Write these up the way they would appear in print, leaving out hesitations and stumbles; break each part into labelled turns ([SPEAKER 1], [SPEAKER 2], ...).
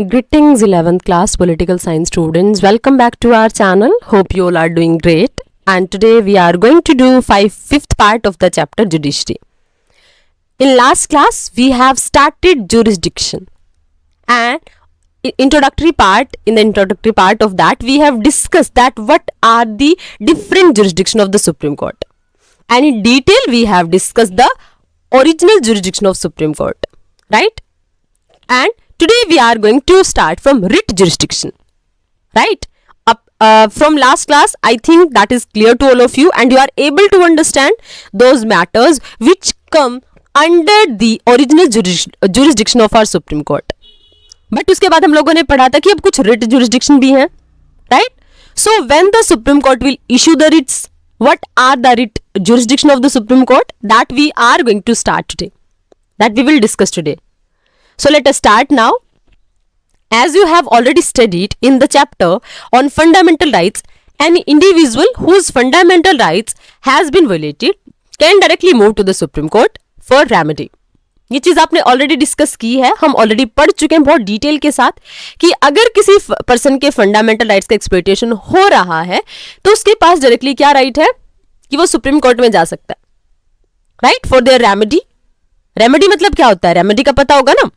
[SPEAKER 1] Greetings 11th class political science students. Welcome back to our channel. Hope you all are doing great. And today we are going to do fifth part of the chapter judiciary. In last class we have started jurisdiction, and in the introductory part of that we have discussed that what are the different jurisdiction of the Supreme Court, and in detail we have discussed the original jurisdiction of Supreme Court, right? And today we are going to start from writ jurisdiction, right? From last class, I think that is clear to all of you, and you are able to understand those matters which come under the original jurisdiction of our Supreme Court. But उसके बाद हम लोगों ने पढ़ा था कि अब कुछ writ jurisdiction भी हैं, right? So when the Supreme Court will issue the writs, what are the writ jurisdiction of the Supreme Court? That we are going to start today. That we will discuss today. So let us start now. As you have already studied in the chapter on fundamental rights, an individual whose fundamental rights has been violated can directly move to the Supreme Court for remedy. ये चीज आपने already discuss की है, हम already पढ़ चुके हैं बहुत डिटेल के साथ कि अगर किसी पर्सन के फंडामेंटल राइट्स का एक्सप्लॉइटेशन हो रहा है तो उसके पास डायरेक्टली क्या राइट है कि वो सुप्रीम कोर्ट में जा सकता है, right, for their remedy. Remedy मतलब क्या होता है? रेमेडी का पता होगा ना.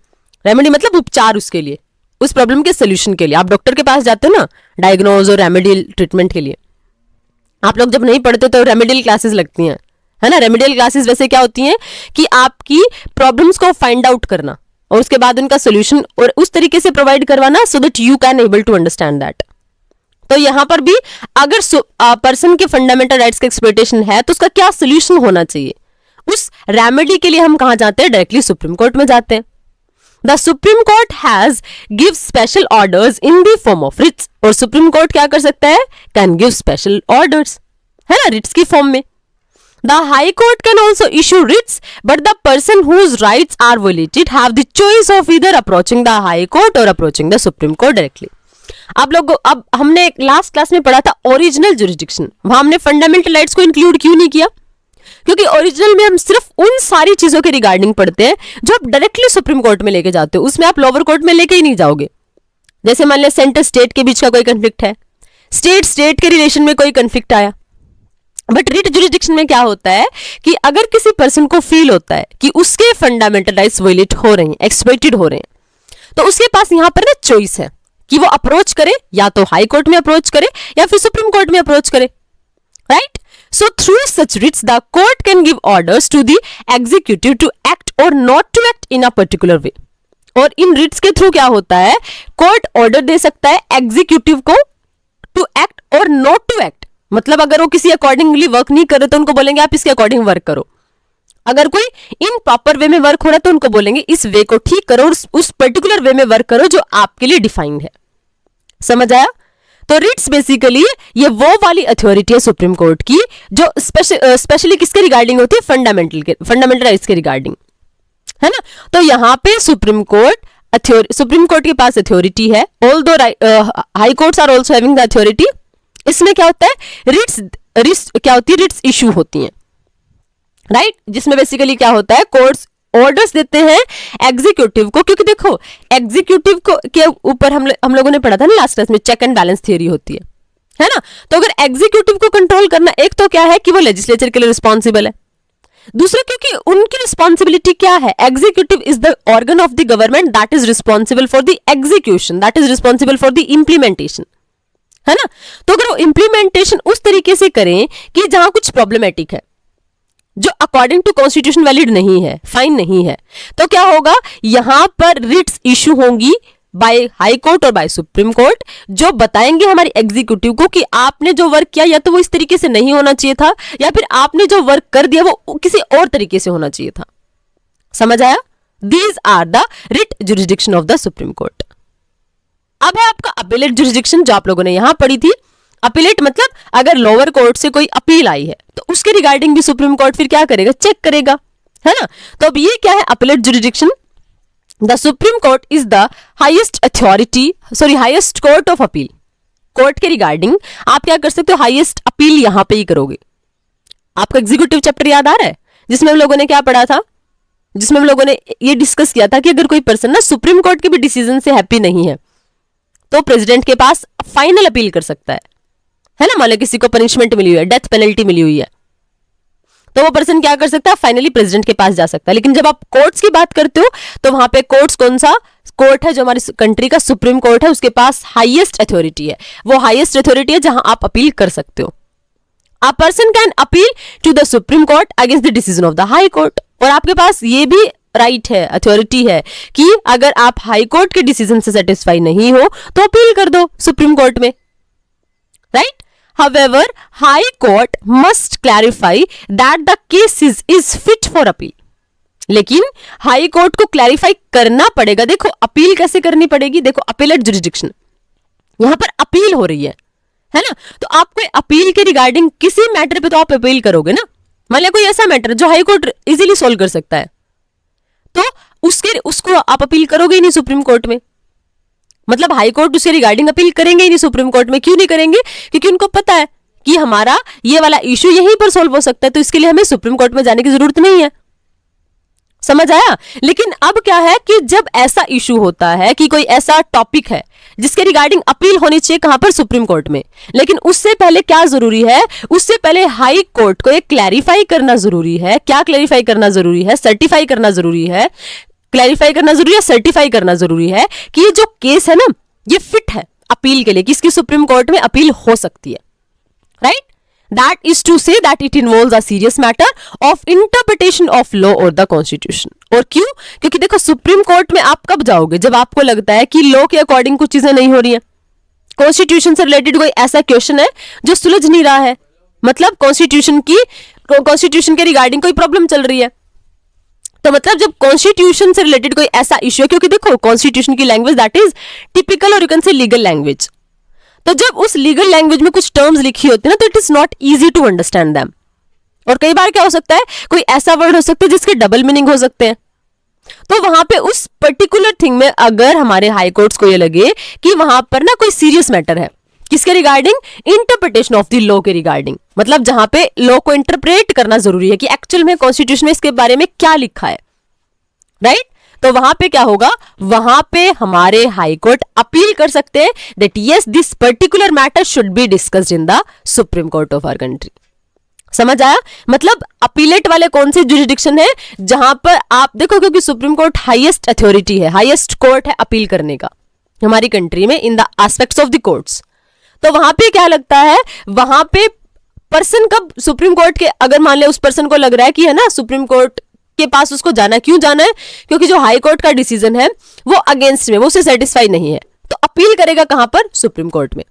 [SPEAKER 1] रेमेडी मतलब उपचार, उसके लिए, उस प्रॉब्लम के सोल्यूशन के लिए. आप डॉक्टर के पास जाते हो ना डायग्नोज और रेमेडियल ट्रीटमेंट के लिए. आप लोग जब नहीं पढ़ते तो रेमेडियल क्लासेस लगती हैं, है ना. रेमेडियल क्लासेस वैसे क्या होती हैं कि आपकी प्रॉब्लम्स को फाइंड आउट करना और उसके बाद उनका सोल्यूशन और उस तरीके से प्रोवाइड करवाना so that you can able to understand that. तो यहां पर भी अगर पर्सन के फंडामेंटल राइट्स का एक्सप्लॉइटेशन है तो उसका क्या सोल्यूशन होना चाहिए, उस रेमेडी के लिए हम कहां जाते हैं? डायरेक्टली सुप्रीम कोर्ट में जाते हैं. The Supreme Court has give special orders in the form of writs. और Supreme Court क्या कर सकता है? Can give special orders, है ना, writs की फॉर्म में. The High Court can also issue writs, but the person whose rights are violated have the choice of either approaching the High Court or approaching the Supreme Court directly. आप लोग अब हमने last class में पढ़ा था original jurisdiction, वहां हमने fundamental rights को इंक्लूड क्यों नहीं किया? क्योंकि ओरिजिनल में हम सिर्फ उन सारी चीजों के रिगार्डिंग पढ़ते हैं जो आप डायरेक्टली सुप्रीम कोर्ट में लेके जाते हो. उसमें आप लोअर कोर्ट में लेके ही नहीं जाओगे. जैसे मान लिया सेंटर स्टेट के बीच का कोई कंफ्लिक्ट है, स्टेट के रिलेशन में कोई कंफ्लिक्ट आया. बट रिट जुरिस्डिक्शन में क्या होता है कि अगर किसी पर्सन को फील होता है कि उसके फंडामेंटल राइट्स वायलेट हो रहे हैं, एक्सप्लॉइटेड हो रहे हैं, तो उसके पास यहां पर ना चॉइस है कि वो अप्रोच करे, या तो हाई कोर्ट में अप्रोच करे या फिर सुप्रीम कोर्ट में अप्रोच करे, right? So through such writs, the court can give orders to the executive to act or not to act in a particular way. और इन writs के थ्रू क्या होता है? कोर्ट ऑर्डर दे सकता है एग्जीक्यूटिव को टू एक्ट और नॉट टू एक्ट. मतलब अगर वो किसी अकॉर्डिंगली वर्क नहीं करे तो उनको बोलेंगे आप इसके अकॉर्डिंग वर्क करो. अगर कोई इन प्रॉपर वे में वर्क हो रहा है तो उनको बोलेंगे इस वे को ठीक करो और उस पर्टिकुलर वे में वर्क करो जो आपके लिए डिफाइंड है. समझ आया? तो रिट्स बेसिकली ये वो वाली अथॉरिटी है सुप्रीम कोर्ट की जो स्पेशली किसके रिगार्डिंग होती है? फंडामेंटल राइट्स के रिगार्डिंग, है ना. तो यहाँ पे सुप्रीम कोर्ट के पास अथॉरिटी है. Although high courts are also having the authority. इसमें क्या होता है? रिट्स क्या होती है? रिट्स इशू होती हैं, राइट, जिसमें बेसिकली क्या होता है? कोर्ट्स ऑर्डर्स देते हैं एग्जीक्यूटिव को, क्योंकि देखो एग्जीक्यूटिव को के ऊपर हम लोगों ने पढ़ा था ना लास्ट क्लास में, चेक एंड बैलेंस थ्योरी होती है ना. तो अगर एग्जीक्यूटिव को कंट्रोल करना, एक तो क्या है कि वो लेजिस्लेचर के लिए रिस्पॉन्सिबल है, दूसरा क्योंकि उनकी रिस्पॉन्सिबिलिटी क्या है? Executive is the organ of the government that is responsible for the execution, that is responsible for the implementation, है ना. तो अगर वो इंप्लीमेंटेशन उस तरीके से करें कि जहां कुछ प्रॉब्लमेटिक है, जो अकॉर्डिंग टू कॉन्स्टिट्यूशन वैलिड नहीं है, फाइन नहीं है, तो क्या होगा? यहां पर रिट्स इशू होंगी बाय हाई कोर्ट और बाय सुप्रीम कोर्ट, जो बताएंगे हमारी एग्जीक्यूटिव को कि आपने जो वर्क किया या तो वो इस तरीके से नहीं होना चाहिए था, या फिर आपने जो वर्क कर दिया वो किसी और तरीके से होना चाहिए था. समझ आया? These are the writ jurisdiction of the supreme court. अब है आपका अपीलेट जुरिस्डिक्शन, जो आप लोगों ने यहां पढ़ी थी. अपीलेट मतलब अगर लोअर कोर्ट से कोई अपील आई है तो उसके रिगार्डिंग भी सुप्रीम कोर्ट फिर क्या करेगा? चेक करेगा, है ना. तो अब ये क्या है? Appellate jurisdiction. The supreme court is the highest highest court of appeal. Court के रिगार्डिंग आप क्या कर सकते हो? हाईएस्ट अपील यहां पे ही करोगे. आपको एग्जीक्यूटिव चैप्टर याद आ रहा है जिसमें हम लोगों ने क्या पढ़ा था? जिसमें हम लोगों ने ये डिस्कस किया था कि अगर कोई पर्सन ना सुप्रीम कोर्ट के भी डिसीजन से हैप्पी नहीं है तो प्रेसिडेंट के पास फाइनल अपील कर सकता है ना। मान लो किसी को पनिशमेंट मिली हुई है, डेथ पेनल्टी मिली हुई है, तो वो पर्सन क्या कर सकता है, फाइनली प्रेसिडेंट के पास जा सकता है। लेकिन जब आप कोर्ट्स की बात करते हो तो वहां पे कोर्ट्स कौन सा कोर्ट है, जो हमारी कंट्री का सुप्रीम कोर्ट है, उसके पास हाईएस्ट अथॉरिटी है। वो हाईएस्ट अथॉरिटी है जहां आप अपील कर सकते हो। A person can appeal to the supreme Court against the decision of the High Court. और आपके पास ये भी राइट है, अथॉरिटी है कि अगर आप हाई कोर्ट के डिसीजन से सेटिस्फाई नहीं हो तो अपील कर दो सुप्रीम कोर्ट में, right. However, High Court must clarify that the case is fit for appeal. लेकिन हाई कोर्ट को क्लैरिफाई करना पड़ेगा। देखो अपील कैसे करनी पड़ेगी, देखो अपीलेट जुरिडिक्शन, यहां पर अपील हो रही है ना। तो आपको अपील के रिगार्डिंग किसी मैटर पे तो आप अपील करोगे ना। मान लिया कोई ऐसा मैटर जो हाई कोर्ट इजीली सोल्व कर सकता है तो उसको आप अपील करोगे ही नहीं सुप्रीम कोर्ट में। मतलब हाई कोर्ट उसके रिगार्डिंग अपील करेंगे ही नहीं सुप्रीम कोर्ट में। क्यों नहीं करेंगे, क्योंकि उनको पता है कि हमारा ये वाला इश्यू यहीं पर सॉल्व हो सकता है, तो इसके लिए हमें सुप्रीम कोर्ट में जाने की जरूरत नहीं है। समझ आया। लेकिन अब क्या है कि जब ऐसा इश्यू होता है कि कोई ऐसा टॉपिक है जिसके रिगार्डिंग अपील होनी चाहिए कहां पर, सुप्रीम कोर्ट में, लेकिन उससे पहले क्या जरूरी है, उससे पहले हाई कोर्ट को एक क्लैरिफाई करना जरूरी है। क्या क्लैरिफाई करना जरूरी है, सर्टिफाई करना जरूरी है। क्लैरिफाई करना जरूरी है, सर्टिफाई करना जरूरी है कि ये जो केस है ना ये फिट है अपील के लिए, किसकी सुप्रीम कोर्ट में अपील हो सकती है, right. That is to say that it involves a serious matter of interpretation of law और द कॉन्स्टिट्यूशन। और क्यों, क्योंकि देखो सुप्रीम कोर्ट में आप कब जाओगे, जब आपको लगता है कि लॉ के अकॉर्डिंग कुछ चीजें नहीं हो रही है, कॉन्स्टिट्यूशन से रिलेटेड कोई ऐसा क्वेश्चन है जो सुलझ नहीं रहा है, मतलब कॉन्स्टिट्यूशन के रिगार्डिंग कोई प्रॉब्लम चल रही है। तो मतलब जब कॉन्स्टिट्यूशन से रिलेटेड कोई ऐसा इश्यू है, क्योंकि देखो कॉन्स्टिट्यूशन की लैंग्वेज दैट इज टिपिकल और यू कैन से लीगल लैंग्वेज, तो जब उस लीगल लैंग्वेज में कुछ टर्म्स लिखी होती है ना तो it is not easy to understand them. और कई बार क्या हो सकता है, कोई ऐसा वर्ड हो सकता है जिसके डबल मीनिंग हो सकते हैं। तो वहां पे उस पर्टिकुलर थिंग में अगर हमारे हाई कोर्ट्स को ये लगे कि वहां पर ना कोई सीरियस मैटर है, किसके regarding, interpretation of the law के रिगार्डिंग, मतलब जहां पे लॉ को इंटरप्रेट करना जरूरी है कि एक्चुअल में कॉन्स्टिट्यूशन में इसके बारे में क्या लिखा है, राइट। तो वहां पे क्या होगा, वहां पे हमारे हाई कोर्ट अपील कर सकते हैं that yes this particular matter should be discussed in the supreme court of our country. समझ आया। मतलब अपीलेट वाले कौन से जुरिडिक्शन है, जहां पर आप देखो, क्योंकि सुप्रीम कोर्ट हाईएस्ट अथॉरिटी है, हाईएस्ट कोर्ट है अपील करने का हमारी कंट्री में in the aspects of the courts. तो वहां पे क्या लगता है, वहां पे पर्सन कब सुप्रीम कोर्ट के, अगर मान ले उस पर्सन को लग रहा है कि है ना सुप्रीम कोर्ट के पास उसको जाना, क्यों जाना है, क्योंकि जो हाई कोर्ट का डिसीजन है वो अगेंस्ट में, वो उससे सेटिस्फाई नहीं है, तो अपील करेगा कहां पर, सुप्रीम कोर्ट में,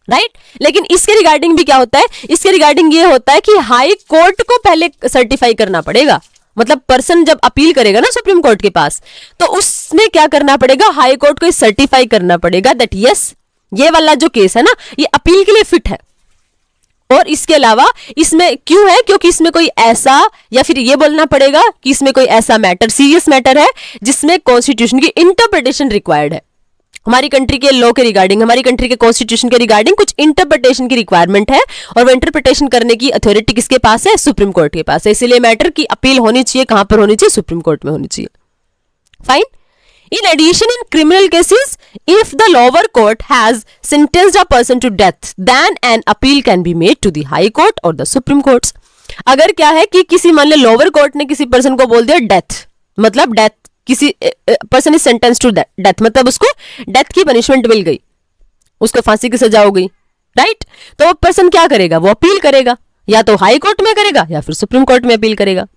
[SPEAKER 1] राइट। लेकिन इसके रिगार्डिंग भी क्या होता है, इसके रिगार्डिंग ये होता है कि हाई कोर्ट को पहले सर्टिफाई करना पड़ेगा। मतलब पर्सन जब अपील करेगा ना सुप्रीम कोर्ट के पास, तो उसमें क्या करना पड़ेगा, हाई कोर्ट को सर्टिफाई करना पड़ेगा दैट यस ये वाला जो केस है ना ये अपील के लिए फिट है। और इसके अलावा इसमें क्यों है, क्योंकि इसमें कोई ऐसा, या फिर ये बोलना पड़ेगा कि इसमें कोई ऐसा मैटर, सीरियस मैटर है जिसमें कॉन्स्टिट्यूशन की इंटरप्रिटेशन रिक्वायर्ड है। हमारी कंट्री के लॉ के रिगार्डिंग, हमारी कंट्री के कॉन्स्टिट्यूशन के रिगार्डिंग कुछ इंटरप्रिटेशन की रिक्वायरमेंट है, और वो इंटरप्रिटेशन करने की अथॉरिटी किसके पास है, सुप्रीम कोर्ट के पास है। इसलिए मैटर की अपील होनी चाहिए कहां पर होनी चाहिए, सुप्रीम कोर्ट में होनी चाहिए। Fine. In addition, in criminal cases, if the lower court has sentenced a person to death, then an appeal can be made to the high court or the supreme courts. अगर क्या है कि किसी मान ले लोअर कोर्ट ने किसी person को बोल दिया डेथ, मतलब डेथ, किसी person is sentence to death, मतलब उसको डेथ की पनिशमेंट मिल गई, उसको फांसी की सजा हो गई, राइट। तो वो पर्सन क्या करेगा, वो अपील करेगा, या तो हाई कोर्ट में करेगा या फिर सुप्रीम कोर्ट में अपील करेगा।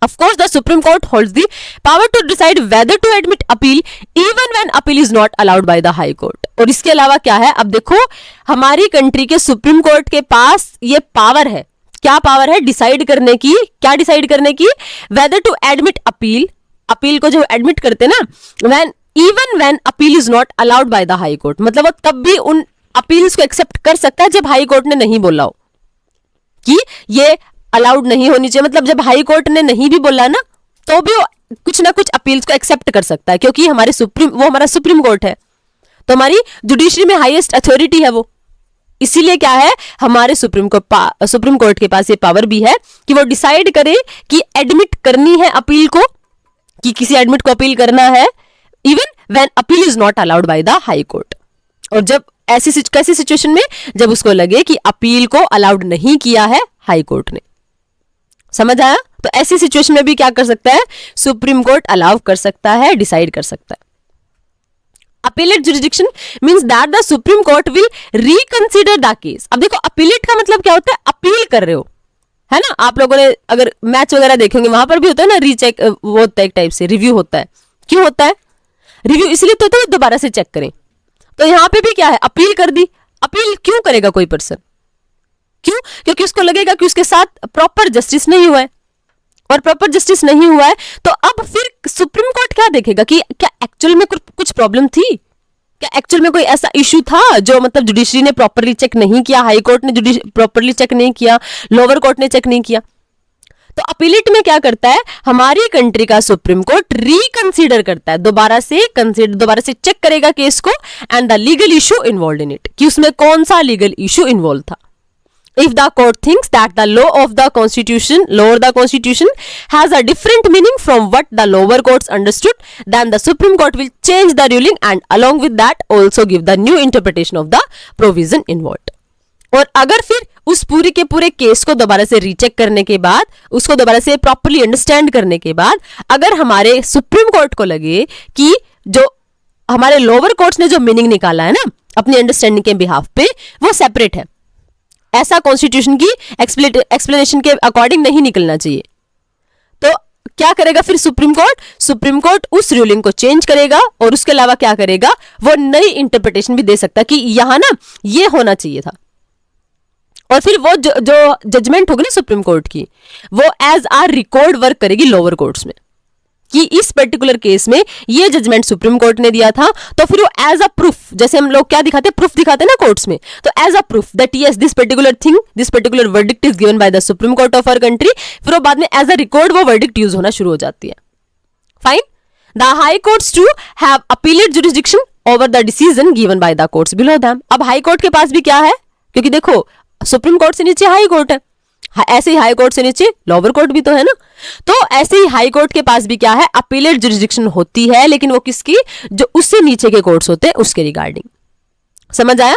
[SPEAKER 1] Of course, the Supreme Court holds the power to decide whether to admit appeal even when appeal is not allowed by the High Court. और इसके अलावा क्या है, अब देखो हमारी कंट्री के सुप्रीम कोर्ट के पास ये पावर है, क्या पावर है, डिसाइड करने की, क्या डिसाइड करने की, whether to admit appeal, appeal को जो एडमिट करते ना, even when appeal is not allowed by the High Court, मतलब वो तब भी उन अपील्स को एक्सेप्ट कर सकता है जब हाई कोर्ट ने नहीं बोला हो कि ये अलाउड नहीं होनी चाहिए। मतलब जब हाई कोर्ट ने नहीं भी बोला ना तो भी वो कुछ ना कुछ अपील्स को एक्सेप्ट कर सकता है, क्योंकि हमारे वो हमारा सुप्रीम कोर्ट है, तो हमारी जुडिशरी में हाईएस्ट अथॉरिटी है वो, इसीलिए क्या है, हमारे सुप्रीम कोर्ट के पास ये पावर भी है कि वो डिसाइड करे कि एडमिट करनी है अपील को, कि किसी एडमिट को अपील करना है, even when appeal is not allowed by the High Court. और जब कैसी सिचुएशन में, जब उसको लगे कि अपील को अलाउड नहीं किया है हाई कोर्ट ने। समझ आया? तो ऐसी सिचुएशन में भी क्या कर सकता है, सुप्रीम कोर्ट अलाउ कर सकता है, डिसाइड कर सकता है। Appellate jurisdiction means that the supreme court will reconsider the case. अब देखो अपीलेट का मतलब क्या होता है, अपील कर रहे हो, है ना। आप लोगों ने अगर मैच वगैरह देखेंगे वहां पर भी होता है ना, रीचेक वो होता है, एक टाइप से रिव्यू होता है। क्यों होता है रिव्यू? इसलिए तो होता है दोबारा से चेक करें। तो यहां पे भी क्या है, अपील कर दी। अपील क्यों करेगा कोई पर्सन? क्यों? क्योंकि उसको लगेगा कि उसके साथ प्रॉपर जस्टिस नहीं हुआ है, और प्रॉपर जस्टिस नहीं हुआ है तो अब फिर सुप्रीम कोर्ट क्या देखेगा कि क्या एक्चुअल में कुछ प्रॉब्लम थी, क्या एक्चुअल में कोई ऐसा इशू था जो मतलब जुडिशरी ने प्रॉपरली चेक नहीं किया, हाई कोर्ट ने प्रॉपरली चेक नहीं किया, लोअर कोर्ट ने चेक नहीं किया। तो अपीलेट में क्या करता है, हमारी कंट्री का सुप्रीम कोर्ट रिकंसीडर करता है, दोबारा से चेक करेगा केस को, and the legal issue involve in it, कि उसमें कौन सा लीगल इशू इन्वॉल्व था। If the court thinks that the law of the constitution has a different meaning from what the lower courts understood, then the Supreme Court will change the ruling and along with that also give the new interpretation of the provision involved. और अगर फिर उस पूरे के पूरे case को दोबारा से रीचेक करने के बाद, उसको दोबारा से प्रॉपरली अंडरस्टैंड करने के बाद, अगर हमारे सुप्रीम कोर्ट को लगे कि जो हमारे लोअर कोर्ट्स ने जो मीनिंग निकाला है ना अपनी अंडरस्टैंडिंग के बिहाफ पे, वो सेपरेट है, ऐसा कॉन्स्टिट्यूशन की एक्सप्लेनेशन के अकॉर्डिंग नहीं निकलना चाहिए, तो क्या करेगा फिर सुप्रीम कोर्ट उस रूलिंग को चेंज करेगा, और उसके अलावा क्या करेगा, वो नई इंटरप्रिटेशन भी दे सकता है कि यहां ना ये होना चाहिए था। और फिर वो जो जजमेंट होगी ना सुप्रीम कोर्ट की, वो एज आर रिकॉर्ड वर्क करेगी लोअर कोर्ट्स में, कि इस पर्टिकुलर केस में ये जजमेंट सुप्रीम कोर्ट ने दिया था, तो फिर वो एज अ प्रूफ, जैसे हम लोग क्या दिखाते हैं, प्रूफ दिखाते हैं ना कोर्ट्स में, तो as a proof that yes this particular verdict is given by the supreme court of our country, फिर वो बाद में एज अ रिकॉर्ड वो वर्डिक्ट यूज होना शुरू हो जाती है। Fine. The high courts too have appellate jurisdiction over the decision given by the courts below them. अब हाई कोर्ट के पास भी क्या है, क्योंकि देखो सुप्रीम कोर्ट से नीचे हाई कोर्ट है, ऐसे ही हाई कोर्ट से नीचे लोअर कोर्ट भी तो है ना, तो ऐसे ही हाई कोर्ट के पास भी क्या है, अपीलेट जुरिसडिक्शन होती है, लेकिन वो किसकी, जो उससे नीचे के कोर्ट्स होते हैं उसके रिगार्डिंग। समझ आया?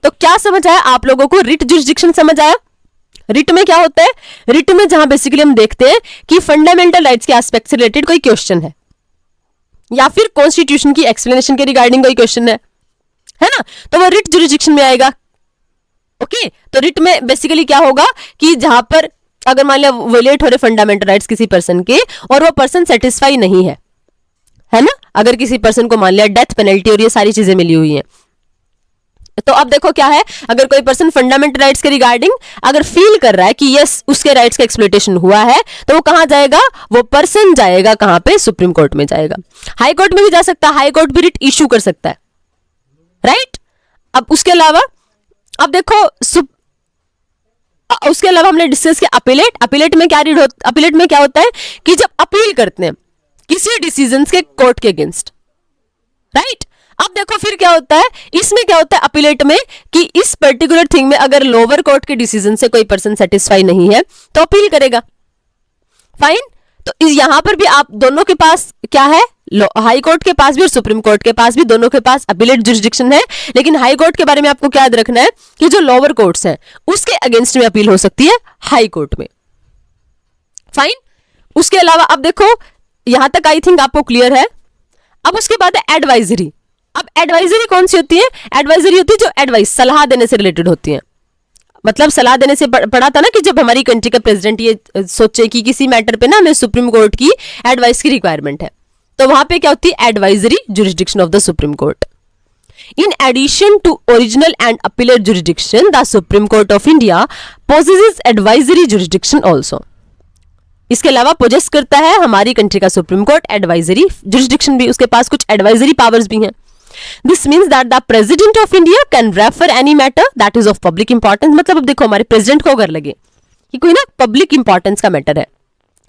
[SPEAKER 1] तो क्या समझ आया आप लोगों को? रिट जुरिसडिक्शन समझ आया? रिट में क्या होता है, रिट में जहां बेसिकली हम देखते हैं कि फंडामेंटल राइट्स के एस्पेक्ट से रिलेटेड कोई क्वेश्चन है, या फिर कॉन्स्टिट्यूशन की एक्सप्लेनेशन के रिगार्डिंग कोई क्वेश्चन है ना, तो वो रिट जुरिसडिक्शन में आएगा। ओके, तो रिट में बेसिकली क्या होगा कि जहां पर अगर मान लिया वोलेट हो रहे फंडामेंटल राइट्स किसी पर्सन के, और वो पर्सन सेटिस्फाई नहीं है ना, अगर किसी पर्सन को मान लिया डेथ पेनल्टी और ये सारी चीजें मिली हुई हैं, तो अब देखो क्या है, अगर कोई पर्सन फंडामेंटल राइट्स के रिगार्डिंग अगर फील कर रहा है कि यस उसके राइट्स का एक्सप्लॉइटेशन हुआ है, तो वो कहां जाएगा, वो पर्सन जाएगा कहां पे, सुप्रीम कोर्ट में जाएगा। हाई कोर्ट में भी जा सकता है, हाई कोर्ट भी रिट इशू कर सकता है, राइट। अब उसके अलावा अब देखो उसके अलावा हमने डिस्कस किया अपीलेट में क्या अपीलेट में क्या होता है कि जब अपील करते हैं किसी डिसीजन के कोर्ट के अगेंस्ट, राइट। अब देखो फिर क्या होता है, इसमें क्या होता है अपीलेट में कि इस पर्टिकुलर थिंग में अगर लोअर कोर्ट के डिसीजन से कोई पर्सन सेटिस्फाई नहीं है तो अपील करेगा। फाइन। तो यहां पर भी आप दोनों के पास क्या है, हाई कोर्ट के पास भी और सुप्रीम कोर्ट के पास भी, दोनों के पास अपीलेट जुरिसडिक्शन है, लेकिन हाई कोर्ट के बारे में आपको क्या याद रखना है कि जो लोअर कोर्ट्स हैं उसके अगेंस्ट में अपील हो सकती है हाई कोर्ट में। फाइन। उसके अलावा अब देखो यहां तक आई थिंक आपको क्लियर है। अब उसके बाद है एडवाइजरी। अब एडवाइजरी कौन सी होती है, एडवाइजरी होती है जो एडवाइस सलाह देने से रिलेटेड होती है। मतलब सलाह देने से पढ़ा था ना कि जब हमारी कंट्री का प्रेसिडेंट ये सोचे कि किसी मैटर पे ना हमें सुप्रीम कोर्ट की एडवाइस की रिक्वायरमेंट है, तो वहां पे क्या होती है, advisory jurisdiction of the supreme court. In addition to original and appellate jurisdiction, the supreme court of India possesses advisory jurisdiction also. इसके अलावा पोजेस करता है हमारी कंट्री का सुप्रीम कोर्ट एडवाइजरी जुरिसडिक्शन भी, उसके पास कुछ एडवाइजरी पावर्स भी हैं। This means that the President of India can refer any matter that is of public importance। मतलब अब देखो हमारे प्रेसिडेंट को अगर लगे कि कोई ना पब्लिक इंपॉर्टेंस का मैटर है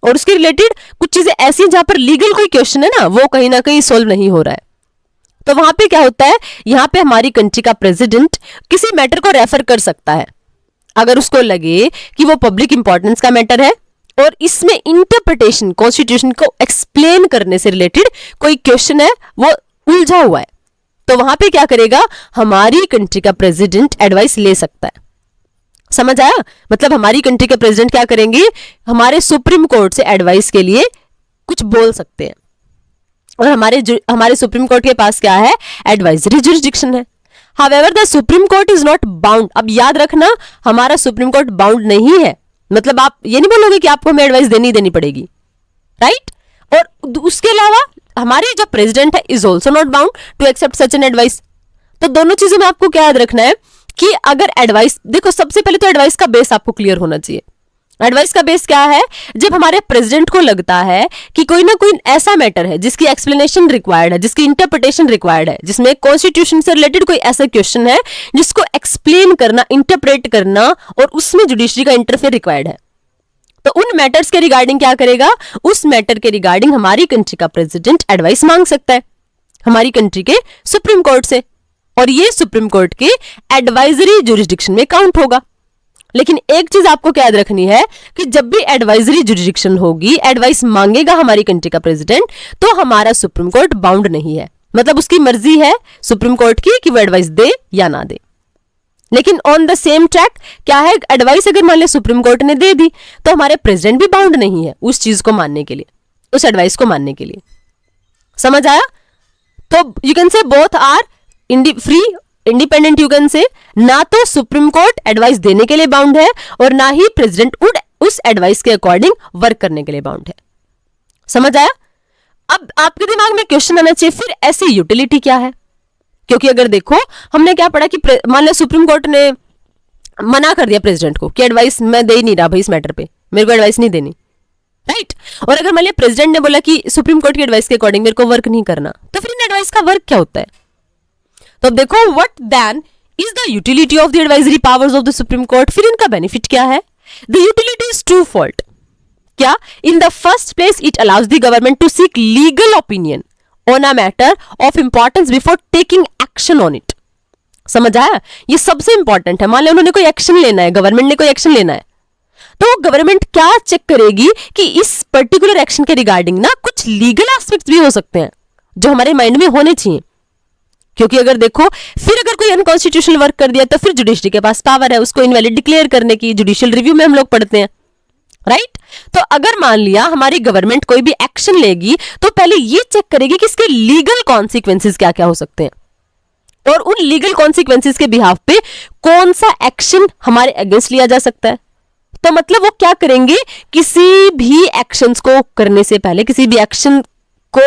[SPEAKER 1] और उसके रिलेटेड कुछ चीजें ऐसी जहां पर लीगल कोई क्वेश्चन है ना, वो कहीं ना कहीं सोल्व नहीं हो रहा है, तो वहां पे क्या होता है, यहाँ पे हमारी कंट्री का प्रेसिडेंट किसी मैटर को रेफर कर सकता है अगर उसको लगे कि वो पब्लिक इंपॉर्टेंस का मैटर है और इसमें इंटरप्रिटेशन, कॉन्स्टिट्यूशन को एक्सप्लेन करने से रिलेटेड कोई क्वेश्चन है, वो उलझा हुआ है, तो वहां पे क्या करेगा, हमारी कंट्री का प्रेसिडेंट एडवाइस ले सकता है। समझ आया? मतलब हमारी कंट्री के प्रेसिडेंट क्या करेंगे, हमारे सुप्रीम कोर्ट से एडवाइस के लिए कुछ बोल सकते हैं, और हमारे सुप्रीम कोर्ट के पास क्या है, एडवाइजरी जुरिसडिक्शन है। However the supreme court is not bound. अब याद रखना, हमारा सुप्रीम कोर्ट बाउंड नहीं है, मतलब आप ये नहीं बोलोगे कि आपको हमें एडवाइस देनी पड़ेगी, राइट? और उसके अलावा हमारे जो प्रेसिडेंट है is also not bound to accept such an advice. तो दोनों चीजों में आपको क्या याद रखना है कि अगर एडवाइस, देखो सबसे पहले तो एडवाइस का बेस आपको क्लियर होना चाहिए। एडवाइस का बेस क्या है, जब हमारे प्रेसिडेंट को लगता है कि कोई ना कोई ऐसा मैटर है जिसकी एक्सप्लेनेशन रिक्वायर्ड है, जिसकी इंटरप्रिटेशन रिक्वायर्ड है, जिसमें कॉन्स्टिट्यूशन से रिलेटेड कोई ऐसा क्वेश्चन है जिसको एक्सप्लेन करना, इंटरप्रेट करना और उसमें जुडिशरी का इंटरफेयर रिक्वायर्ड है, तो उन मैटर्स के रिगार्डिंग क्या करेगा, उस मैटर के रिगार्डिंग हमारी कंट्री का प्रेसिडेंट एडवाइस मांग सकता है हमारी कंट्री के सुप्रीम कोर्ट से, और ये सुप्रीम कोर्ट के एडवाइजरी जुरिसडिक्शन में काउंट होगा। लेकिन एक चीज आपको क्या याद रखनी है कि जब भी एडवाइजरी जुरिसडिक्शन होगी, एडवाइस मांगेगा हमारी कंट्री का प्रेसिडेंट, तो हमारा सुप्रीम कोर्ट बाउंड नहीं है, मतलब उसकी मर्जी है सुप्रीम कोर्ट की कि वो एडवाइस दे या ना दे। लेकिन ऑन द सेम ट्रैक क्या है, एडवाइस अगर मान लिया सुप्रीम कोर्ट ने दे दी तो हमारे प्रेसिडेंट भी बाउंड नहीं है उस चीज को मानने के लिए, उस एडवाइस को मानने के लिए। समझ आया? तो you can say both are free independent, you can say, ना तो सुप्रीम कोर्ट एडवाइस देने के लिए बाउंड है और ना ही प्रेसिडेंट उस एडवाइस के अकॉर्डिंग वर्क करने के लिए बाउंड है। समझ आया? अब आपके दिमाग में क्वेश्चन आना चाहिए, फिर ऐसी यूटिलिटी क्या है? क्योंकि अगर देखो हमने क्या पढ़ा कि मान लो सुप्रीम कोर्ट ने मना कर दिया प्रेसिडेंट को कि एडवाइस मैं दे ही नहीं रहा भाई, इस मैटर पे मेरे को एडवाइस नहीं देनी, राइट? और अगर मान लिया प्रेसिडेंट ने बोला कि सुप्रीम कोर्ट की एडवाइस के अकॉर्डिंग मेरे को वर्क नहीं करना, तो फिर इन एडवाइस का वर्क क्या होता है? तो अब देखो, what then is the utility of the advisory powers of the supreme Court? फिर इनका बेनिफिट क्या है? The utility is two fold. क्या? In the first place it allows the government to seek legal opinion on a matter of importance before taking action on it. समझ आया? ये सबसे important है। मान लो उन्होंने कोई एक्शन लेना है, गवर्नमेंट ने कोई एक्शन लेना है, तो गवर्नमेंट क्या चेक करेगी कि इस पर्टिकुलर एक्शन के रिगार्डिंग ना कुछ लीगल एस्पेक्ट्स भी हो सकते हैं जो हमारे माइंड में होने चाहिए। क्योंकि अगर देखो, फिर अगर कोई अनकॉन्स्टिट्यूशनल वर्क कर दिया तो फिर जुडिशरी के पास पावर है उसको इनवैलिड डिक्लेयर करने की, जुडिशियल रिव्यू में हम लोग पढ़ते हैं, राइट? तो अगर मान लिया हमारी गवर्नमेंट कोई भी एक्शन लेगी तो पहले ये चेक करेगी कि इसके लीगल कॉन्सिक्वेंसेस क्या क्या हो सकते हैं, और उन लीगल कॉन्सिक्वेंसेस के बिहाफ पे कौन सा एक्शन हमारे अगेंस्ट लिया जा सकता है। तो मतलब वो क्या करेंगे, किसी भी एक्शंस को करने से पहले, किसी भी एक्शन को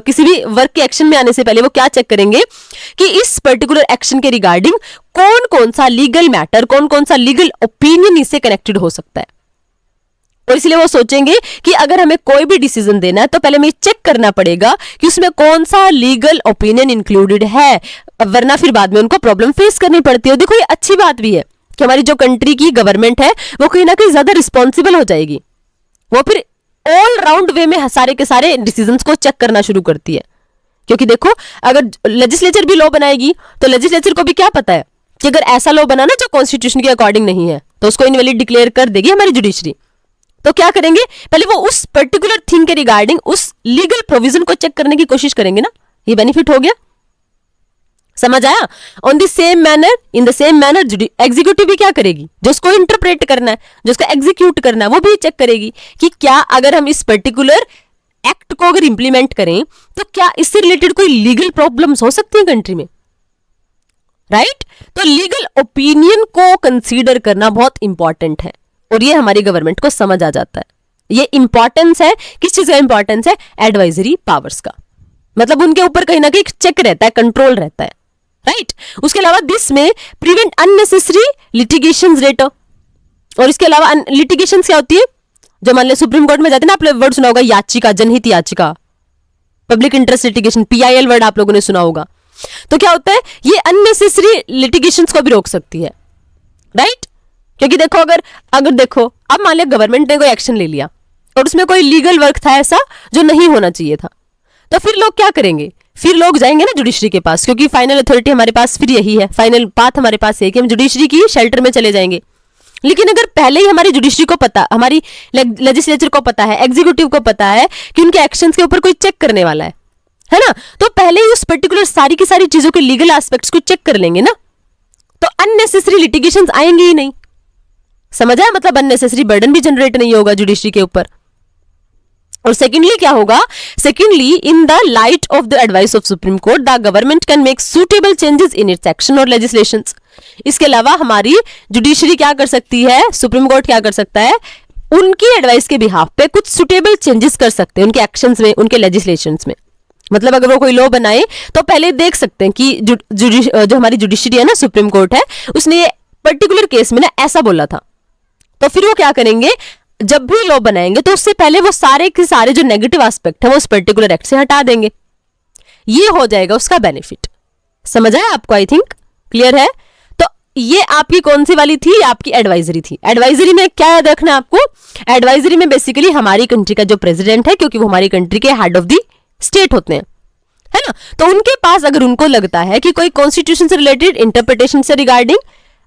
[SPEAKER 1] किसी भी वर्क के एक्शन में आने से पहले वो क्या चेक करेंगे कि इस पर्टिकुलर एक्शन के रिगार्डिंग कौन कौन सा लीगल मैटर, कौन कौन सा लीगल ओपिनियन इससे कनेक्टेड हो सकता है। और इसलिए वो सोचेंगे कि अगर हमें कोई भी डिसीजन देना है तो पहले हमें चेक करना पड़ेगा कि उसमें कौन सा लीगल ओपिनियन इंक्लूडेड है, वरना फिर बाद में उनको प्रॉब्लम फेस करनी पड़ती है। देखो, ये अच्छी बात भी है कि हमारी जो कंट्री की गवर्नमेंट है वो कहीं ना कहीं ज्यादा रिस्पॉन्सिबल हो जाएगी, वो फिर ऑल राउंड वे में सारे के सारे डिसीजंस को चेक करना शुरू करती है। क्योंकि देखो, अगर लेजिस्लेचर भी लॉ बनाएगी तो लेजिस्लेचर को भी क्या पता है कि अगर ऐसा लॉ बनाना जो कॉन्स्टिट्यूशन के अकॉर्डिंग नहीं है तो उसको इनवैलिड डिक्लेयर कर देगी हमारी जुडिशरी। तो क्या करेंगे, पहले वो उस पर्टिकुलर थिंग के रिगार्डिंग उस लीगल प्रोविजन को चेक करने की कोशिश करेंगे ना। ये बेनिफिट हो गया, समझ आया? On the same manner, in the same manner executive भी क्या करेगी, जो उसको इंटरप्रेट करना है, जो उसको एग्जीक्यूट करना है, वो भी चेक करेगी कि क्या अगर हम इस पर्टिकुलर एक्ट को अगर इंप्लीमेंट करें तो क्या इससे रिलेटेड कोई लीगल प्रॉब्लम्स हो सकती है कंट्री में, राइट? तो लीगल ओपिनियन को कंसीडर करना बहुत इंपॉर्टेंट है और ये हमारी गवर्नमेंट को समझ आ जाता है। ये इंपॉर्टेंस है, किस चीज का इंपॉर्टेंस है? एडवाइजरी पावर्स का। मतलब उनके ऊपर कहीं ना कहीं चेक रहता है, कंट्रोल रहता है, राइट? उसके अलावा दिस में प्रिवेंट अननेसेसरी लिटिगेशंस रेट। और इसके अलावा लिटिगेशंस क्या होती है, जो मान लो सुप्रीम कोर्ट में जाते हैं ना, आपने वर्ड सुना होगा याचिका, जनहित याचिका, public interest litigation, PIL word आप लोगों ने सुना होगा। तो क्या होता है, ये अननेसेसरी लिटिगेशंस को भी रोक सकती है, राइट? क्योंकि देखो, अगर देखो, अब मान लिया गवर्नमेंट ने कोई एक्शन ले लिया और उसमें कोई लीगल वर्क था ऐसा जो नहीं होना चाहिए था, तो फिर लोग क्या करेंगे, फिर लोग जाएंगे ना जुडिशरी के पास, क्योंकि फाइनल अथॉरिटी हमारे पास फिर यही है, फाइनल पाथ हमारे पास है कि हम जुडिशरी की शेल्टर में चले जाएंगे। लेकिन अगर पहले ही हमारी जुडिशरी को पता, हमारी लेजिस्लेचर को पता है, एग्जीक्यूटिव को पता है कि उनके एक्शंस के ऊपर कोई चेक करने वाला है ना, तो पहले ही उस पर्टिकुलर सारी की सारी चीजों के लीगल एस्पेक्ट्स को चेक कर लेंगे ना, तो अननेसेसरी लिटिगेशंस आएंगे ही नहीं। समझ आया? मतलब अननेसेसरी बर्डन भी जनरेट नहीं होगा जुडिशरी के ऊपर। और सेकेंडली क्या होगा, secondly in the light of the advice of supreme court the government can make suitable changes in its action और लेजिस्लेशंस। इसके अलावा हमारी जुडिशरी क्या कर सकती है, सुप्रीम कोर्ट क्या कर सकता है, उनकी एडवाइस के बिहाफ पे कुछ सुटेबल चेंजेस कर सकते हैं उनके एक्शंस में, उनके लेजिस्लेशंस में। मतलब अगर वो कोई लॉ बनाए तो पहले देख सकते हैं कि जो हमारी जुडिशरी है ना, सुप्रीम कोर्ट है, उसने ये पर्टिकुलर केस में ना ऐसा बोला था, तो फिर वो क्या करेंगे, जब भी लॉ बनाएंगे तो उससे पहले वो सारे के सारे जो नेगेटिव एस्पेक्ट है वो उस पर्टिकुलर एक्ट से हटा देंगे। ये हो जाएगा उसका बेनिफिट। समझ आया आपको? आई थिंक क्लियर है। तो ये आपकी कौन सी वाली थी? आपकी एडवाइजरी थी। एडवाइजरी में क्या याद रखना आपको? एडवाइजरी में बेसिकली हमारी कंट्री का जो प्रेसिडेंट है, क्योंकि वो हमारी कंट्री के हेड ऑफ द स्टेट होते हैं, है ना, तो उनके पास अगर उनको लगता है कि कोई कॉन्स्टिट्यूशन से रिलेटेड, इंटरप्रिटेशन से रिगार्डिंग,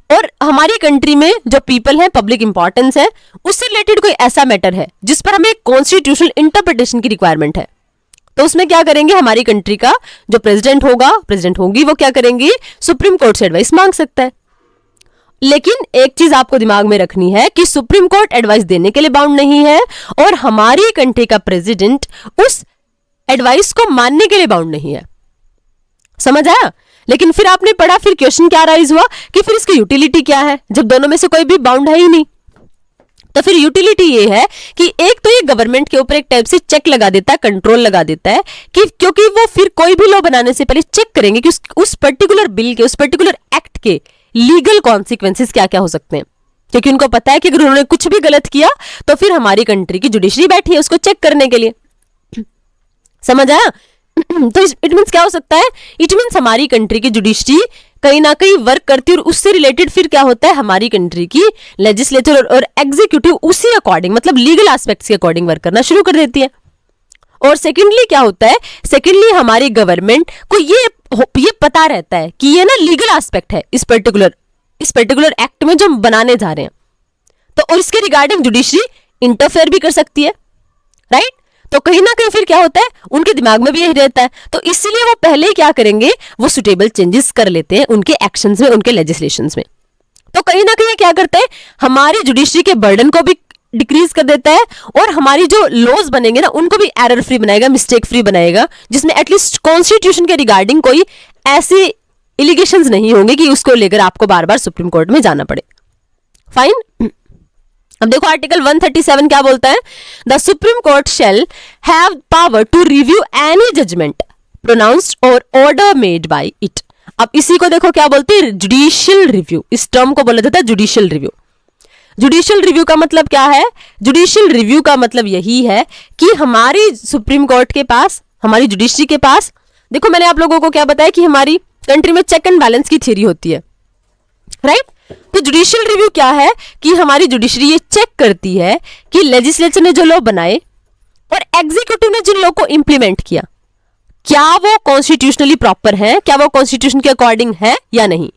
[SPEAKER 1] और हमारी कंट्री में जो पीपल है, पब्लिक इंपॉर्टेंस है, उससे रिलेटेड कोई ऐसा मैटर है जिस पर हमें कॉन्स्टिट्यूशनल इंटरप्रिटेशन की रिक्वायरमेंट है, तो उसमें क्या करेंगे, हमारी कंट्री का जो प्रेसिडेंट होगा, प्रेसिडेंट होगी, वो क्या करेंगे, सुप्रीम कोर्ट से एडवाइस मांग सकता है। लेकिन एक चीज आपको दिमाग में रखनी है कि सुप्रीम कोर्ट एडवाइस देने के लिए बाउंड नहीं है और हमारी कंट्री का प्रेसिडेंट उस एडवाइस को मानने के लिए बाउंड नहीं है। समझ आया? लेकिन फिर आपने पढ़ा, फिर क्वेश्चन क्या राइज हुआ कि फिर इसकी यूटिलिटी क्या है, जब दोनों में से कोई भी बाउंड है ही नहीं। तो फिर यूटिलिटी ये है कि एक तो ये गवर्नमेंट के ऊपर एक टाइप से चेक लगा देता है, कंट्रोल लगा देता है, कि क्योंकि वो फिर कोई भी लॉ बनाने से पहले चेक करेंगे कि उस पर्टिकुलर बिल के, उस पर्टिकुलर एक्ट के लीगल कॉन्सिक्वेंसेस क्या क्या हो सकते हैं, क्योंकि उनको पता है कि अगर उन्होंने कुछ भी गलत किया तो फिर हमारी कंट्री की जुडिशरी बैठी है उसको चेक करने के लिए। समझ आया? तो इट मीन्स क्या हो सकता है, इट मीन्स हमारी कंट्री की जुडिशरी कहीं ना कहीं वर्क करती है और उससे रिलेटेड फिर क्या होता है, हमारी कंट्री की लेजिस्लेचर और एग्जीक्यूटिव उसी अकॉर्डिंग, मतलब लीगल एस्पेक्ट्स के अकॉर्डिंग वर्क करना शुरू कर देती है। और सेकेंडली क्या होता है, सेकेंडली हमारी गवर्नमेंट को ये पता रहता है कि ये ना लीगल एस्पेक्ट है इस पर्टिकुलर एक्ट में जो हम बनाने जा रहे हैं, तो और इसके रिगार्डिंग जुडिशरी इंटरफेयर भी कर सकती है, राइट। तो कहीं ना कहीं फिर क्या होता है, उनके दिमाग में भी यही रहता है, तो इसलिए वो पहले ही क्या करेंगे, वो सुटेबल चेंजेस कर लेते हैं उनके एक्शंस में, उनके लेजिस्लेशंस में। तो कहीं ना कहीं क्या करते हैं, हमारी जुडिशरी के बर्डन को भी डिक्रीज कर देता है और हमारी जो लॉज बनेंगे ना उनको भी एरर फ्री बनाएगा, मिस्टेक फ्री बनाएगा, जिसमें एटलीस्ट कॉन्स्टिट्यूशन के रिगार्डिंग कोई ऐसी एलिगेशंस नहीं होंगे कि उसको लेकर आपको बार बार सुप्रीम कोर्ट में जाना पड़े। फाइन। अब देखो आर्टिकल 137 क्या बोलता है, the supreme court shall have power to review any judgment pronounced और ऑर्डर मेड बाय इट। अब इसी को देखो क्या बोलते हैं, जुडिशियल रिव्यू। इस टर्म को बोला जाता है जुडिशियल रिव्यू। जुडिशियल रिव्यू का मतलब क्या है, जुडिशियल रिव्यू का मतलब यही है कि हमारी सुप्रीम कोर्ट के पास, हमारी जुडिशरी के पास, देखो मैंने आप लोगों को क्या बताया कि हमारी कंट्री में चेक एंड बैलेंस की थ्योरी होती है, राइट। तो जुडिशियल रिव्यू क्या है कि हमारी जुडिशरी ये चेक करती है कि लेजिस्लेचर ने जो लॉ बनाए और एग्जीक्यूटिव ने जिन लॉ को इंप्लीमेंट किया, क्या वो कॉन्स्टिट्यूशनली प्रॉपर है, क्या वो कॉन्स्टिट्यूशन के अकॉर्डिंग है या नहीं।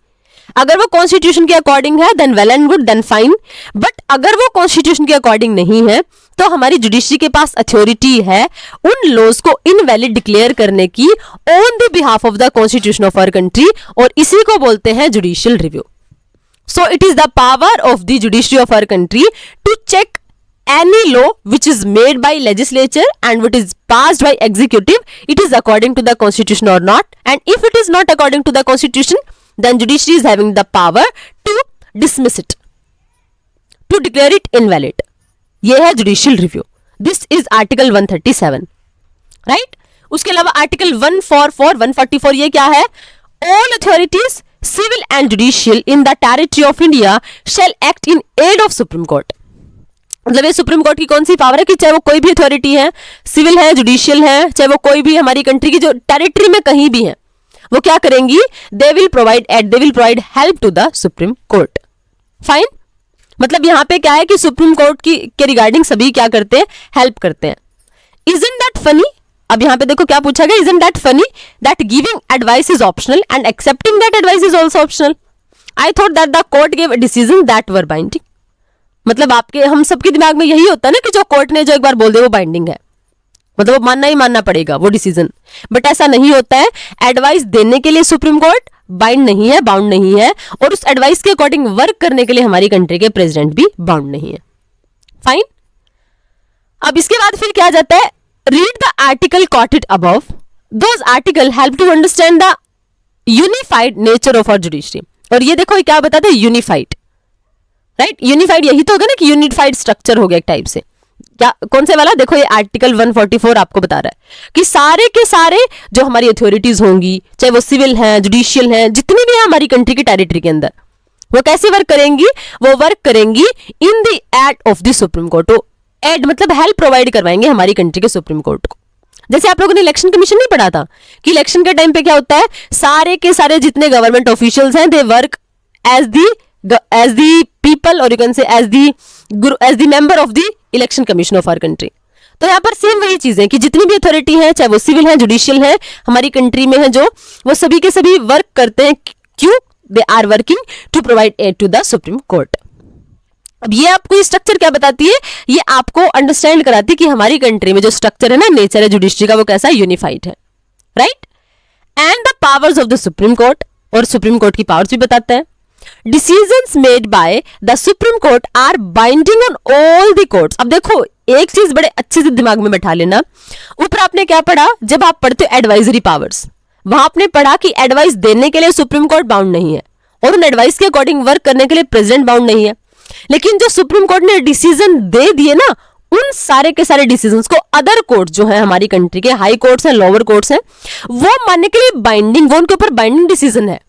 [SPEAKER 1] अगर वो कॉन्स्टिट्यूशन के अकॉर्डिंग है then well and good, then fine. But अगर वो कॉन्स्टिट्यूशन के अकॉर्डिंग नहीं है तो हमारी जुडिशरी के पास अथॉरिटी है उन लॉज को इनवैलिड डिक्लेयर करने की on the behalf of the constitution of our country, और इसी को बोलते हैं judicial review. So it is the power of the judiciary of our country to check any law which is made by legislature and what is passed by executive, it is according to the constitution or not, and if it is not according to the constitution then judiciary is having the power to dismiss it, to declare it invalid. ये है judicial review. This is article 137, right? उसके अलावा article 144, 144 ये क्या है, all authorities civil and judicial in the territory of India shall act in aid of Supreme Court. मतलब ये supreme court की कौन सी पावर है कि चाहे वो कोई भी अथॉरिटी है, सिविल है, जुडिशियल है, चाहे वो कोई भी हमारी कंट्री की जो टेरिटरी में कहीं भी है, वो क्या करेंगी, they will provide help to the supreme court. Fine. मतलब यहाँ पे क्या है कि सुप्रीम कोर्ट की के रिगार्डिंग सभी क्या करते हैं, हेल्प करते हैं। Isn't that funny? अब यहाँ पे देखो क्या पूछा गया, isn't that funny that giving advice is optional and accepting that advice is also optional. I thought that the court gave decisions that were binding. मतलब आपके हम सबके दिमाग में यही होता है ना कि जो कोर्ट ने जो एक बार बोल दे वो बाइंडिंग है, मतलब वो मानना ही मानना पड़ेगा वो डिसीजन। बट ऐसा नहीं होता है, एडवाइस देने के लिए सुप्रीम कोर्ट बाइंड नहीं है, बाउंड नहीं है, और उस एडवाइस के अकॉर्डिंग वर्क करने के लिए हमारी कंट्री के प्रेसिडेंट भी बाउंड नहीं है। फाइन। अब इसके बाद फिर क्या आ जाता है, read the article quoted above. Those article help to understand the unified nature of our judiciary. और ये देखो ये क्या बताता है, यूनिफाइड, राइट? यूनिफाइड यही तो होगा ना कि यूनिफाइड स्ट्रक्चर हो गया एक टाइप से। क्या, कौन से वाला? देखो ये आर्टिकल 144 आपको बता रहा है कि सारे के सारे जो हमारी अथॉरिटीज होंगी, चाहे वो सिविल हैं, जुडिशियल हैं, जितनी भी है हमारी कंट्री की टेरिटरी के अंदर, वो कैसे वर्क करेंगी? वो वर्क करेंगी in the aid of the supreme court. Aid मतलब हेल्प प्रोवाइड करवाएंगे हमारी कंट्री के सुप्रीम कोर्ट को। जैसे आप लोगों ने इलेक्शन कमीशन नहीं पढ़ा था कि इलेक्शन के टाइम पे क्या होता है, सारे के सारे जितने गवर्नमेंट ऑफिशियल्स हैं they work as the people, और you can say as the member of the Election Commission of our country. तो यहाँ पर सेम वही चीजें कि जितनी भी अथॉरिटी है, चाहे वो सिविल है, जुडिशियल है, हमारी कंट्री में है जो, वो सभी के सभी वर्क करते हैं। क्यों? They are working to provide aid to the supreme court. अब ये आपको ये स्ट्रक्चर क्या बताती है, ये आपको अंडरस्टैंड कराती है कि हमारी कंट्री में जो स्ट्रक्चर है ना, नेचर है जुडिशरी का, वो कैसा यूनिफाइड है, right? And the powers of the supreme court, और सुप्रीम कोर्ट की पावर्स भी बताता है। Decisions made by the supreme court are binding on all the courts. अब देखो एक चीज बड़े अच्छे से दिमाग में बैठा लेना, ऊपर आपने क्या पढ़ा, जब आप पढ़ते हो एडवाइजरी पावर्स, वहां आपने पढ़ा कि एडवाइस देने के लिए सुप्रीम कोर्ट बाउंड नहीं है, और उन एडवाइस के अकॉर्डिंग वर्क करने के लिए प्रेसिडेंट बाउंड नहीं है। लेकिन जो सुप्रीम कोर्ट ने डिसीजन दे दिए ना, उन सारे के सारे डिसीजंस को अदर कोर्ट जो है हमारी कंट्री के, हाई कोर्ट्स हैं, लोअर कोर्ट्स हैं, वो मानने के लिए बाइंडिंग, वो उनके ऊपर बाइंडिंग डिसीजन है।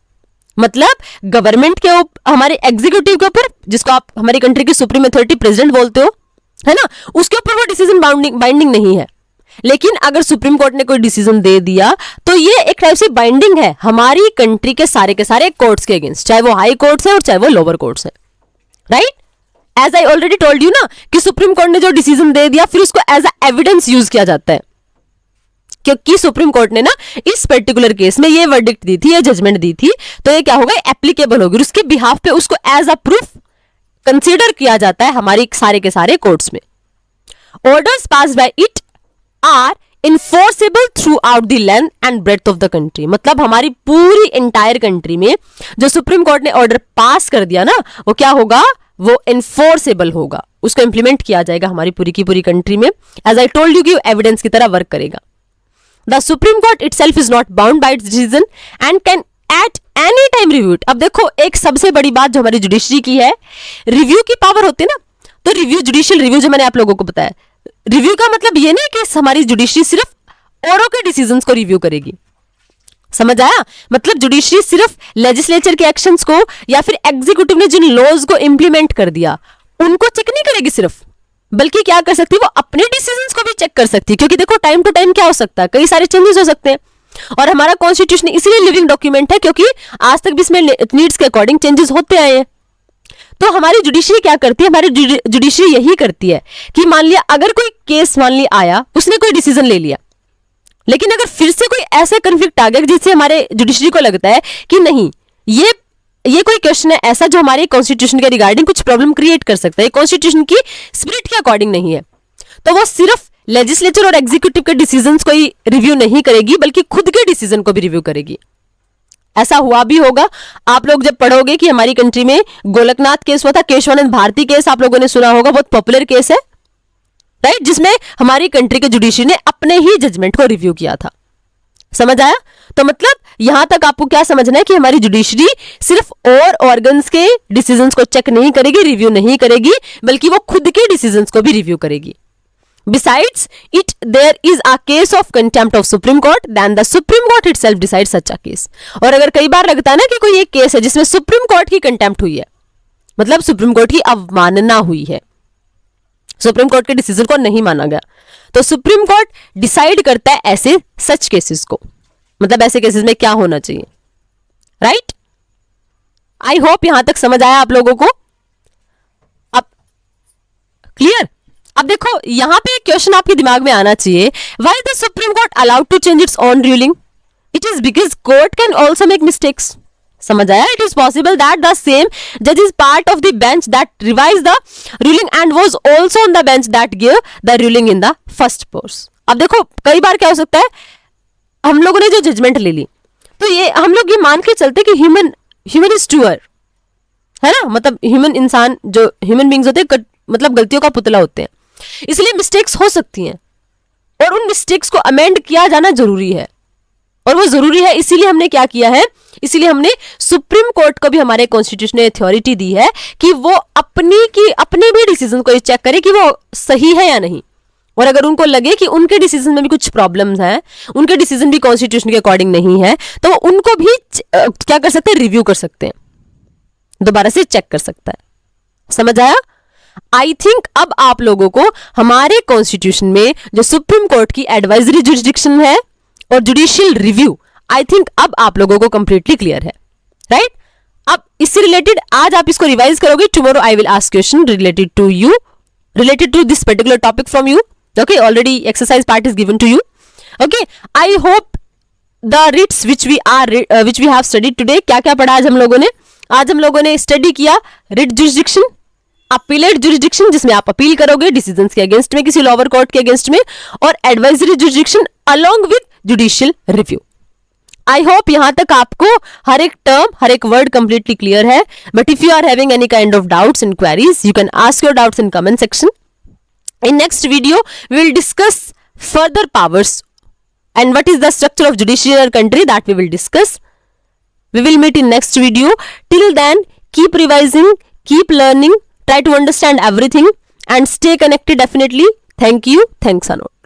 [SPEAKER 1] मतलब गवर्नमेंट के हमारे एग्जीक्यूटिव के ऊपर, जिसको आप हमारी कंट्री की सुप्रीम अथॉरिटी प्रेसिडेंट बोलते हो, है ना, उसके ऊपर वो डिसीजन बाइंडिंग नहीं है। लेकिन अगर सुप्रीम कोर्ट ने कोई डिसीजन दे दिया तो ये एक टाइप से बाइंडिंग है हमारी कंट्री के सारे कोर्ट्स के अगेंस्ट, चाहे वो हाई कोर्ट्स है और चाहे वो लोअर कोर्ट्स है, right? As I already told you ना कि सुप्रीम कोर्ट ने जो डिसीजन दे दिया फिर उसको एज अ एविडेंस यूज किया जाता है, क्योंकि सुप्रीम कोर्ट ने ना इस पर्टिकुलर केस में ये वर्डिक्ट दी थी, ये जजमेंट दी थी, तो ये क्या होगा, एप्लीकेबल होगी, उसके बिहाफ पे उसको एज अ प्रूफ कंसीडर किया जाता है हमारी सारे के सारे कोर्ट्स में। Orders pass by it are enforceable throughout the length and breadth of the country. मतलब हमारी पूरी एंटायर कंट्री में जो सुप्रीम कोर्ट ने ऑर्डर पास कर दिया ना, वो क्या होगा, वो इन्फोर्सेबल होगा, उसको इंप्लीमेंट किया जाएगा हमारी पूरी की पूरी कंट्री में। एज आई टोल्ड यू कि एविडेंस की तरह वर्क करेगा। The supreme court itself is not bound by it's decision and can at any time review it. अब देखो एक सबसे बड़ी बात जो हमारी जुडिशरी की है, रिव्यू की पावर होती है ना, तो रिव्यू, जुडिशियल रिव्यू जो मैंने आप लोगों को बताया, रिव्यू का मतलब ये नहीं कि हमारी जुडिशरी सिर्फ औरों के डिसीजंस को रिव्यू करेगी, समझ आया? मतलब जुडिशरी सिर्फ लेजिस्लेचर के एक्शंस को या फिर एग्जीक्यूटिव ने जिन लॉज को इंप्लीमेंट कर दिया उनको चेक नहीं करेगी सिर्फ, बल्कि क्या कर सकती है, वो अपने डिसीजंस को भी चेक कर सकती है। क्योंकि देखो टाइम टू टाइम क्या हो सकता है, कई सारे चेंजेस हो सकते हैं, और हमारा कॉन्स्टिट्यूशन इसलिए लिविंग डॉक्यूमेंट है क्योंकि आज तक भी इसमें नीड्स के अकॉर्डिंग चेंजेस होते आए हैं। तो हमारी जुडिशरी क्या करती है, हमारी जुडिशरी यही करती है कि मान लिया अगर कोई केस मान लिया आया, उसने कोई डिसीजन ले लिया, लेकिन अगर फिर से कोई ऐसा कन्फ्लिक्ट आ गया जिससे हमारे जुडिशरी को लगता है कि नहीं ये कोई क्वेश्चन है ऐसा जो हमारे कॉन्स्टिट्यूशन के रिगार्डिंग कुछ प्रॉब्लम क्रिएट कर सकता है, कॉन्स्टिट्यूशन की स्पिरिट के अकॉर्डिंग नहीं है, तो वो सिर्फ लेजिस्लेचर और एग्जीक्यूटिव के डिसीजंस को ही रिव्यू नहीं करेगी बल्कि खुद के डिसीजन को भी रिव्यू करेगी। ऐसा हुआ भी होगा, आप लोग जब पढ़ोगे कि हमारी कंट्री में गोलकनाथ केस हुआ था, केशवानंद भारती केस आप लोगों ने सुना होगा, बहुत पॉपुलर केस है, राइट, जिसमें हमारी कंट्री के जुडिशरी ने अपने ही जजमेंट को रिव्यू किया था। समझ आया? तो मतलब यहां तक आपको क्या समझना है कि हमारी जुडिशरी सिर्फ और ऑर्गन्स के डिसीजंस को चेक नहीं करेगी, रिव्यू नहीं करेगी, बल्कि वो खुद के डिसीजंस को भी रिव्यू करेगी। Besides it, there is a case of contempt of Supreme Court, then the Supreme Court itself decides such a case. और अगर कई बार लगता है ना कि कोई एक केस है जिसमें सुप्रीम कोर्ट की कंटेम्प्ट हुई है, मतलब सुप्रीम कोर्ट की अवमानना हुई है, सुप्रीम कोर्ट के डिसीजन को नहीं माना गया, तो सुप्रीम कोर्ट डिसाइड करता है ऐसे सच केसेस को, मतलब ऐसे केसेस में क्या होना चाहिए, राइट? आई होप यहां तक समझ आया आप लोगों को। अब क्लियर? अब देखो यहाँ पे क्वेश्चन आपके दिमाग में आना चाहिए, why the supreme Court allowed to change its own ruling? It is because court can also make mistakes. समझ आया? It is possible that the same जज is part of the bench that revise the ruling and was also on the bench that give the ruling in the first place. अब देखो कई बार क्या हो सकता है, हम लोगों ने जो जजमेंट ले ली तो ये हम लोग ये मान के चलते कि ह्यूमन इज ट्रूअर, है ना, मतलब ह्यूमन इंसान जो ह्यूमन बींग्स होते हैं मतलब गलतियों का पुतला होते हैं, इसलिए मिस्टेक्स हो सकती हैं और उन मिस्टेक्स को अमेंड किया जाना जरूरी है. और वो जरूरी है इसीलिए हमने क्या किया है, इसीलिए हमने सुप्रीम कोर्ट को भी हमारे कॉन्स्टिट्यूशन ने अथॉरिटी दी है कि वो अपने भी डिसीजन को चेक करे कि वो सही है या नहीं. और अगर उनको लगे कि उनके डिसीजन में भी कुछ प्रॉब्लम्स हैं, उनके डिसीजन भी कॉन्स्टिट्यूशन के अकॉर्डिंग नहीं है, तो उनको भी क्या कर सकते हैं, रिव्यू कर सकते हैं, दोबारा से चेक कर सकता है. समझ आया? आई थिंक अब आप लोगों को हमारे कॉन्स्टिट्यूशन में जो सुप्रीम कोर्ट की एडवाइजरी जुरिसडिक्शन है और जुडिशियल रिव्यू, आई थिंक अब आप लोगों को कंप्लीटली क्लियर है, राइट? अब इससे रिलेटेड आज आप इसको रिवाइज करोगे. Tomorrow I will ask question related to you, related to this particular topic from you. Okay, already exercise part is given to you. Okay, I hope the writs which we have studied today, क्या क्या पढ़ा आज हम लोगों ने? आज हम लोगों ने स्टडी किया रिट जुरिसडिक्शन, अपीलेट जुरिसडिक्शन जिसमें आप अपील करोगे डिसीजंस के अगेंस्ट में, किसी लोअर कोर्ट के अगेंस्ट में, और advisory jurisdiction along with judicial review. I hope यहां तक आपको हर एक टर्म, हर एक वर्ड कंप्लीटली क्लियर है. But if you are having any kind of doubts and queries, you can ask your doubts in comment section. In next video, we will discuss further powers and what is the structure of judiciary in our country, that we will discuss. We will meet in next video. Till then, keep revising, keep learning, try to understand everything and stay connected definitely. Thank you. Thanks a lot.